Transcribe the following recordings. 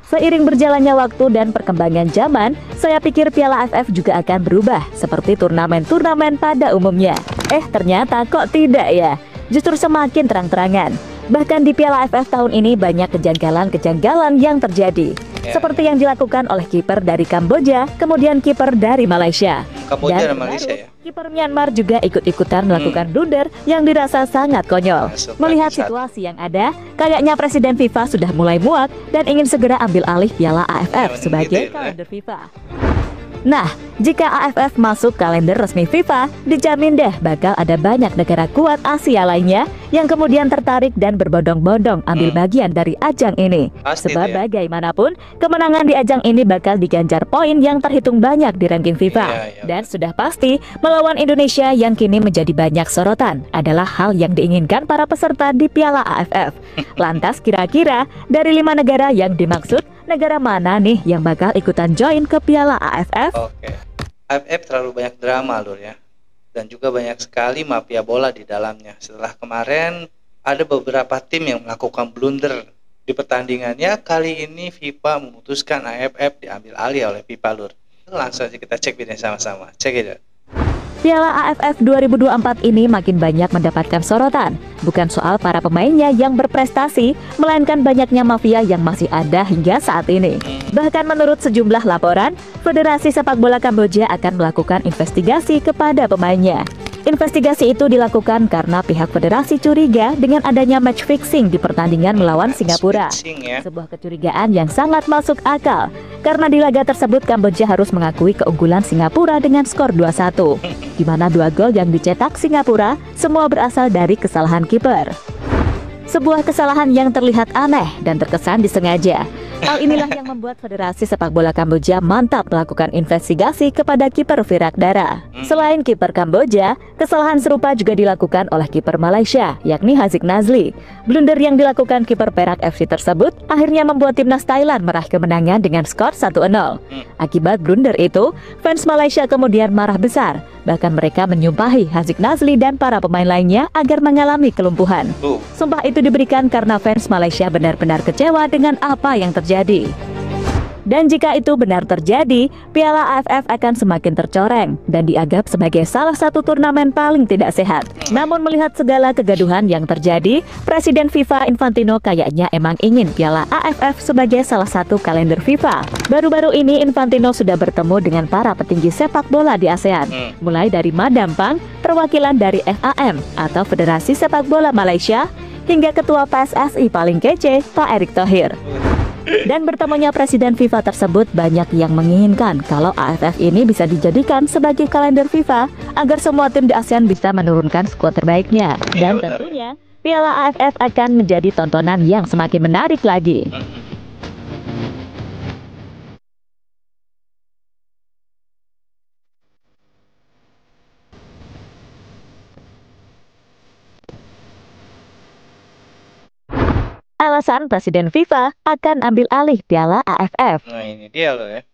Seiring berjalannya waktu dan perkembangan zaman, saya pikir Piala AFF juga akan berubah seperti turnamen-turnamen pada umumnya. Ternyata kok tidak ya? Justru semakin terang-terangan. Bahkan di Piala AFF tahun ini banyak kejanggalan-kejanggalan yang terjadi. Seperti yang dilakukan oleh kiper dari Kamboja, kemudian kiper dari Malaysia. Kamboja dan Malaysia ya. Kiper Myanmar juga ikut-ikutan melakukan blunder yang dirasa sangat konyol. Melihat situasi yang ada, kayaknya Presiden FIFA sudah mulai muak dan ingin segera ambil alih Piala AFF sebagai kalender FIFA. Nah, jika AFF masuk kalender resmi FIFA, dijamin deh bakal ada banyak negara kuat Asia lainnya yang kemudian tertarik dan berbondong-bondong ambil bagian dari ajang ini. Sebab bagaimanapun, kemenangan di ajang ini bakal diganjar poin yang terhitung banyak di ranking FIFA. Dan sudah pasti, melawan Indonesia yang kini menjadi banyak sorotan adalah hal yang diinginkan para peserta di Piala AFF. Lantas kira-kira dari 5 negara yang dimaksud, negara mana nih yang bakal ikutan join ke Piala AFF? Oke. AFF terlalu banyak drama Lur ya. Dan juga banyak sekali mafia bola di dalamnya. Setelah kemarin ada beberapa tim yang melakukan blunder di pertandingannya, kali ini FIFA memutuskan AFF diambil alih oleh FIFA Lur. Langsung aja kita cek videonya sama-sama. Cek aja. Piala AFF 2024 ini makin banyak mendapatkan sorotan. Bukan soal para pemainnya yang berprestasi, melainkan banyaknya mafia yang masih ada hingga saat ini. Bahkan menurut sejumlah laporan, Federasi Sepak Bola Kamboja akan melakukan investigasi kepada pemainnya. Investigasi itu dilakukan karena pihak federasi curiga dengan adanya match fixing di pertandingan melawan Singapura. Sebuah kecurigaan yang sangat masuk akal, karena di laga tersebut Kamboja harus mengakui keunggulan Singapura dengan skor 2-1, di mana 2 gol yang dicetak Singapura semua berasal dari kesalahan kiper. Sebuah kesalahan yang terlihat aneh dan terkesan disengaja. Hal inilah yang membuat Federasi Sepak Bola Kamboja mantap melakukan investigasi kepada kiper Virak Dara. Selain kiper Kamboja, kesalahan serupa juga dilakukan oleh kiper Malaysia, yakni Haziq Nazli. Blunder yang dilakukan kiper Perak FC tersebut akhirnya membuat timnas Thailand meraih kemenangan dengan skor 1-0. Akibat blunder itu, fans Malaysia kemudian marah besar. Bahkan mereka menyumpahi Haziq Nazli dan para pemain lainnya agar mengalami kelumpuhan. Sumpah itu diberikan karena fans Malaysia benar-benar kecewa dengan apa yang terjadi. Dan jika itu benar terjadi, Piala AFF akan semakin tercoreng dan dianggap sebagai salah satu turnamen paling tidak sehat. Namun melihat segala kegaduhan yang terjadi, Presiden FIFA Infantino kayaknya emang ingin Piala AFF sebagai salah satu kalender FIFA. Baru-baru ini Infantino sudah bertemu dengan para petinggi sepak bola di ASEAN, mulai dari Madam Pang, perwakilan dari FAM atau Federasi Sepak Bola Malaysia, hingga Ketua PSSI paling kece, Pak Erick Thohir. Dan bertemunya Presiden FIFA tersebut banyak yang menginginkan kalau AFF ini bisa dijadikan sebagai kalender FIFA agar semua tim di ASEAN bisa menurunkan skuad terbaiknya. Dan tentunya Piala AFF akan menjadi tontonan yang semakin menarik lagi. Alasan Presiden FIFA akan ambil alih Piala AFF. Nah ini dia loh ya.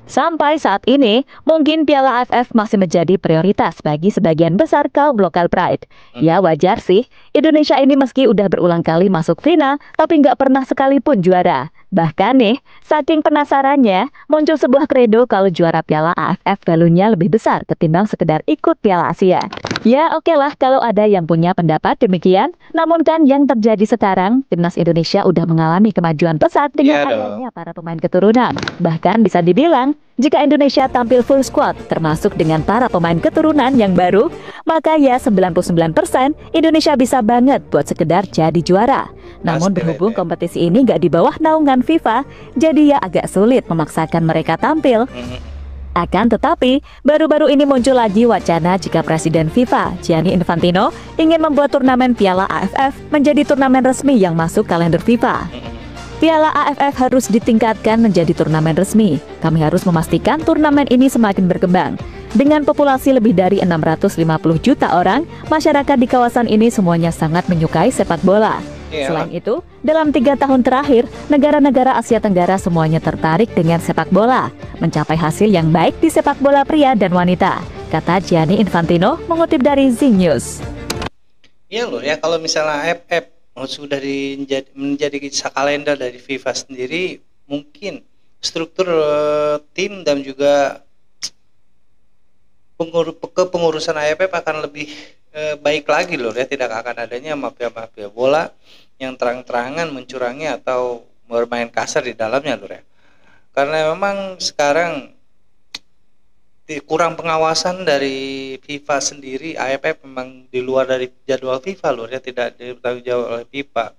Sampai saat ini, mungkin Piala AFF masih menjadi prioritas bagi sebagian besar kaum lokal pride. Ya wajar sih, Indonesia ini meski udah berulang kali masuk final, tapi nggak pernah sekalipun juara. Bahkan nih, saking penasarannya, muncul sebuah kredo kalau juara Piala AFF value-nya lebih besar ketimbang sekedar ikut Piala Asia. Ya oke lah kalau ada yang punya pendapat demikian, namun kan yang terjadi sekarang, timnas Indonesia udah mengalami kemajuan pesat dengan adanya para pemain keturunan. Bahkan bisa dibilang, jika Indonesia tampil full squad, termasuk dengan para pemain keturunan yang baru, maka ya 99% Indonesia bisa banget buat sekedar jadi juara. Namun berhubung kompetisi ini gak di bawah naungan FIFA, jadi ya agak sulit memaksakan mereka tampil. Akan tetapi, baru-baru ini muncul lagi wacana jika Presiden FIFA, Gianni Infantino, ingin membuat turnamen Piala AFF menjadi turnamen resmi yang masuk kalender FIFA. Piala AFF harus ditingkatkan menjadi turnamen resmi. Kami harus memastikan turnamen ini semakin berkembang. Dengan populasi lebih dari 650 juta orang, masyarakat di kawasan ini semuanya sangat menyukai sepak bola. Selain itu, dalam 3 tahun terakhir, negara-negara Asia Tenggara semuanya tertarik dengan sepak bola, mencapai hasil yang baik di sepak bola pria dan wanita, kata Gianni Infantino mengutip dari Zing News. Iya loh ya, kalau misalnya AFF sudah menjadi kalender dari FIFA sendiri, mungkin struktur tim dan juga kepengurusan AFF akan lebih baik lagi loh ya, tidak akan adanya mafia-mafia bola yang terang-terangan mencurangi atau bermain kasar di dalamnya loh ya. Karena memang sekarang kurang pengawasan dari FIFA sendiri. AFF memang di luar dari jadwal FIFA loh ya, tidak ditanggung jawab oleh FIFA,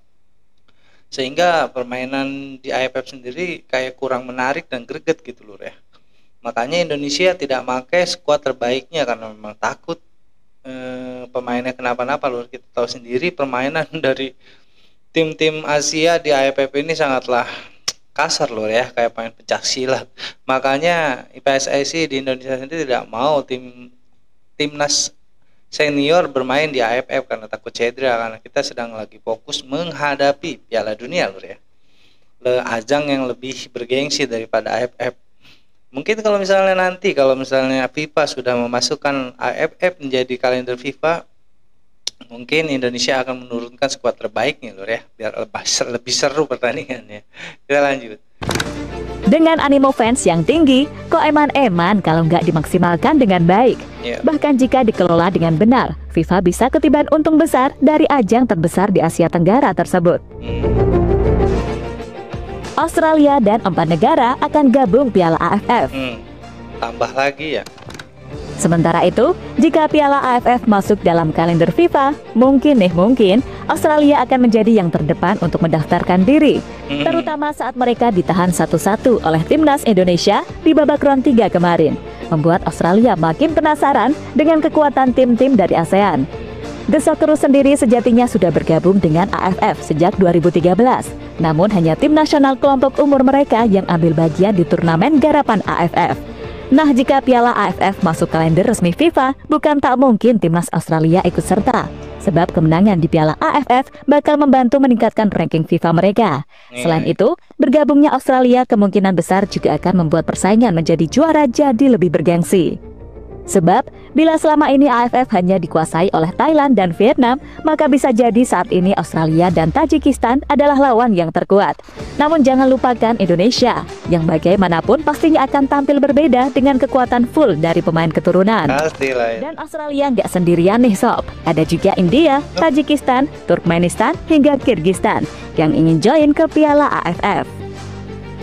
sehingga permainan di AFF sendiri kayak kurang menarik dan greget gitu loh ya. Makanya Indonesia tidak pakai skuad terbaiknya karena memang takut pemainnya kenapa-napa loh. Kita tahu sendiri permainan dari tim-tim Asia di AFF ini sangatlah kasar loh ya, kayak main pencak silat. Makanya PSSI di Indonesia sendiri tidak mau timnas senior bermain di AFF karena takut cedera, karena kita sedang lagi fokus menghadapi Piala Dunia loh ya, ajang yang lebih bergengsi daripada AFF. Mungkin kalau misalnya FIFA sudah memasukkan AFF menjadi kalender FIFA, mungkin Indonesia akan menurunkan skuad terbaiknya loh ya, biar lebih seru pertandingannya. Kita lanjut. Dengan animo fans yang tinggi, kok eman-eman kalau nggak dimaksimalkan dengan baik. Bahkan jika dikelola dengan benar, FIFA bisa ketiban untung besar dari ajang terbesar di Asia Tenggara tersebut. Australia dan 4 negara akan gabung Piala AFF. Tambah lagi ya. Sementara itu, jika Piala AFF masuk dalam kalender FIFA, mungkin Australia akan menjadi yang terdepan untuk mendaftarkan diri, terutama saat mereka ditahan 1-1 oleh timnas Indonesia di babak round 3 kemarin, membuat Australia makin penasaran dengan kekuatan tim-tim dari ASEAN. The Socceroos sendiri sejatinya sudah bergabung dengan AFF sejak 2013, namun hanya tim nasional kelompok umur mereka yang ambil bagian di turnamen garapan AFF. Nah, jika Piala AFF masuk kalender resmi FIFA, bukan tak mungkin timnas Australia ikut serta. Sebab kemenangan di Piala AFF bakal membantu meningkatkan ranking FIFA mereka. Selain itu, bergabungnya Australia kemungkinan besar juga akan membuat persaingan menjadi juara jadi lebih bergengsi. Sebab, bila selama ini AFF hanya dikuasai oleh Thailand dan Vietnam, maka bisa jadi saat ini Australia dan Tajikistan adalah lawan yang terkuat. Namun jangan lupakan Indonesia, yang bagaimanapun pastinya akan tampil berbeda dengan kekuatan full dari pemain keturunan. Pastilah ya. Dan Australia nggak sendirian nih sob, ada juga India, Tajikistan, Turkmenistan, hingga Kirgistan yang ingin join ke Piala AFF.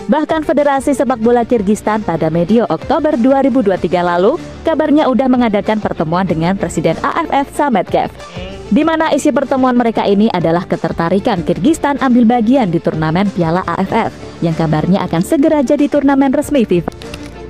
Bahkan Federasi Sepak Bola Kirgistan pada medio Oktober 2023 lalu kabarnya udah mengadakan pertemuan dengan Presiden AFF Sametkev, di mana isi pertemuan mereka ini adalah ketertarikan Kirgistan ambil bagian di turnamen Piala AFF yang kabarnya akan segera jadi turnamen resmi FIFA.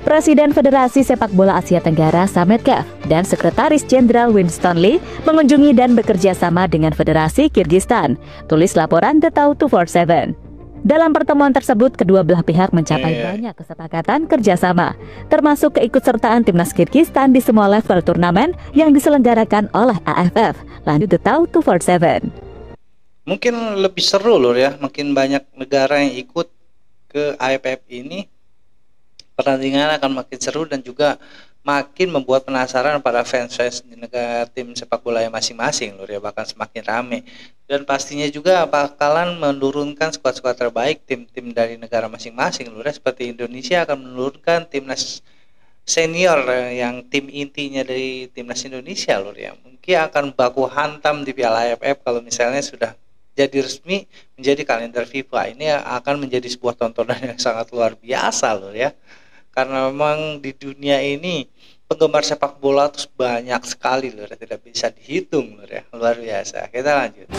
Presiden Federasi Sepak Bola Asia Tenggara Sametkev dan Sekretaris Jenderal Winston Lee mengunjungi dan bekerja sama dengan Federasi Kirgistan, tulis laporan The Tau 247. Dalam pertemuan tersebut, kedua belah pihak mencapai banyak kesepakatan kerjasama, termasuk keikutsertaan timnas Kirgistan di semua level turnamen yang diselenggarakan oleh AFF. Lanjut The Tau 247. Mungkin lebih seru loh ya, makin banyak negara yang ikut ke AFF ini, pertandingan akan makin seru dan juga makin membuat penasaran para fans-fans di negara tim sepak bola yang masing-masing loh ya, bahkan semakin rame. Dan pastinya juga bakalan menurunkan skuad-skuad terbaik tim-tim dari negara masing-masing loh ya. Seperti Indonesia akan menurunkan timnas senior yang tim intinya dari timnas Indonesia loh ya. Mungkin akan baku hantam di Piala AFF kalau misalnya sudah jadi resmi menjadi kalender FIFA. Ini akan menjadi sebuah tontonan yang sangat luar biasa loh ya. Karena memang di dunia ini penggemar sepak bola terus banyak sekali loh, tidak bisa dihitung loh ya, luar biasa. Kita lanjut.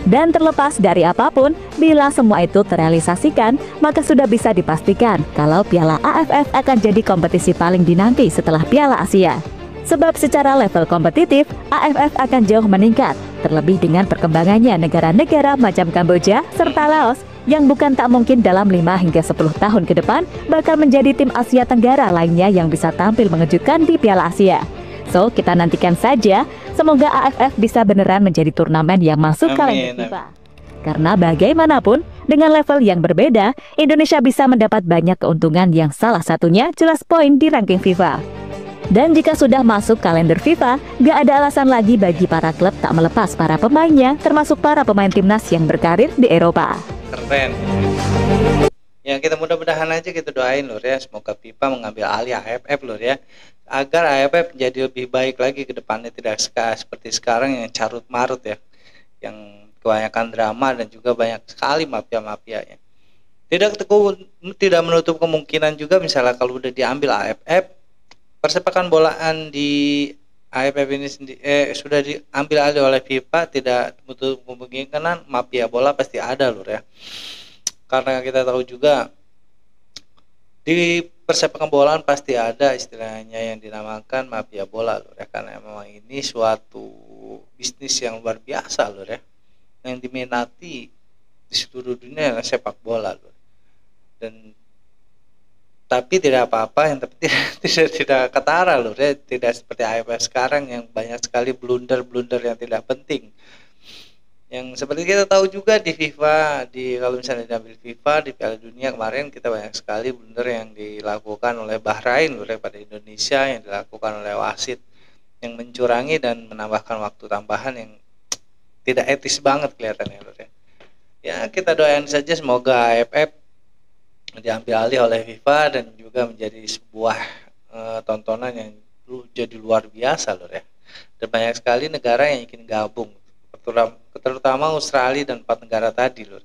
Dan terlepas dari apapun, bila semua itu terrealisasikan, maka sudah bisa dipastikan kalau Piala AFF akan jadi kompetisi paling dinanti setelah Piala Asia. Sebab secara level kompetitif, AFF akan jauh meningkat, terlebih dengan perkembangannya negara-negara macam Kamboja serta Laos, yang bukan tak mungkin dalam 5 hingga 10 tahun ke depan bakal menjadi tim Asia Tenggara lainnya yang bisa tampil mengejutkan di Piala Asia. So, kita nantikan saja, semoga AFF bisa beneran menjadi turnamen yang masuk kalender FIFA. Karena bagaimanapun, dengan level yang berbeda, Indonesia bisa mendapat banyak keuntungan yang salah satunya jelas poin di ranking FIFA. Dan jika sudah masuk kalender FIFA, gak ada alasan lagi bagi para klub tak melepas para pemainnya, termasuk para pemain timnas yang berkarir di Eropa. Keren. Ya kita mudah-mudahan aja kita doain lur ya, semoga FIFA mengambil alih AFF lur ya, agar AFF menjadi lebih baik lagi ke depannya, tidak seperti sekarang yang carut marut ya, yang kebanyakan drama dan juga banyak sekali mafia-mafianya. Tidak menutup kemungkinan juga misalnya kalau udah diambil AFF, persepakan bolaan di AFF ini sudah diambil alih oleh FIFA, tidak menutup kemungkinan mafia bola pasti ada lur ya. Karena kita tahu juga di persepak bolaan pasti ada istilahnya yang dinamakan mafia bola lur ya, karena memang ini suatu bisnis yang luar biasa lur ya, yang diminati di seluruh dunia adalah sepak bola lur. Dan tapi tidak apa-apa, yang tapi tidak ketara lur ya, tidak seperti AFF sekarang yang banyak sekali blunder-blunder yang tidak penting. Yang seperti kita tahu juga di FIFA, kalau misalnya diambil FIFA di Piala Dunia kemarin, kita banyak sekali blunder yang dilakukan oleh Bahrain lur pada Indonesia, yang dilakukan oleh wasit yang mencurangi dan menambahkan waktu tambahan yang tidak etis banget kelihatannya lur ya. Ya kita doain saja semoga AFF diambil alih oleh FIFA dan juga menjadi sebuah tontonan yang jadi luar biasa lur ya. Dan banyak sekali negara yang ingin gabung, terutama Australia dan 4 negara tadi lur,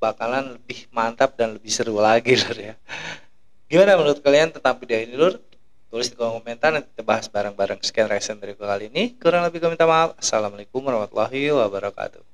bakalan lebih mantap dan lebih seru lagi lur ya. Gimana menurut kalian tentang video ini lur? Tulis di kolom komentar, nanti kita bahas bareng-bareng. Sekian reaction dari kali ini, kurang lebih kami minta maaf. Assalamualaikum warahmatullahi wabarakatuh.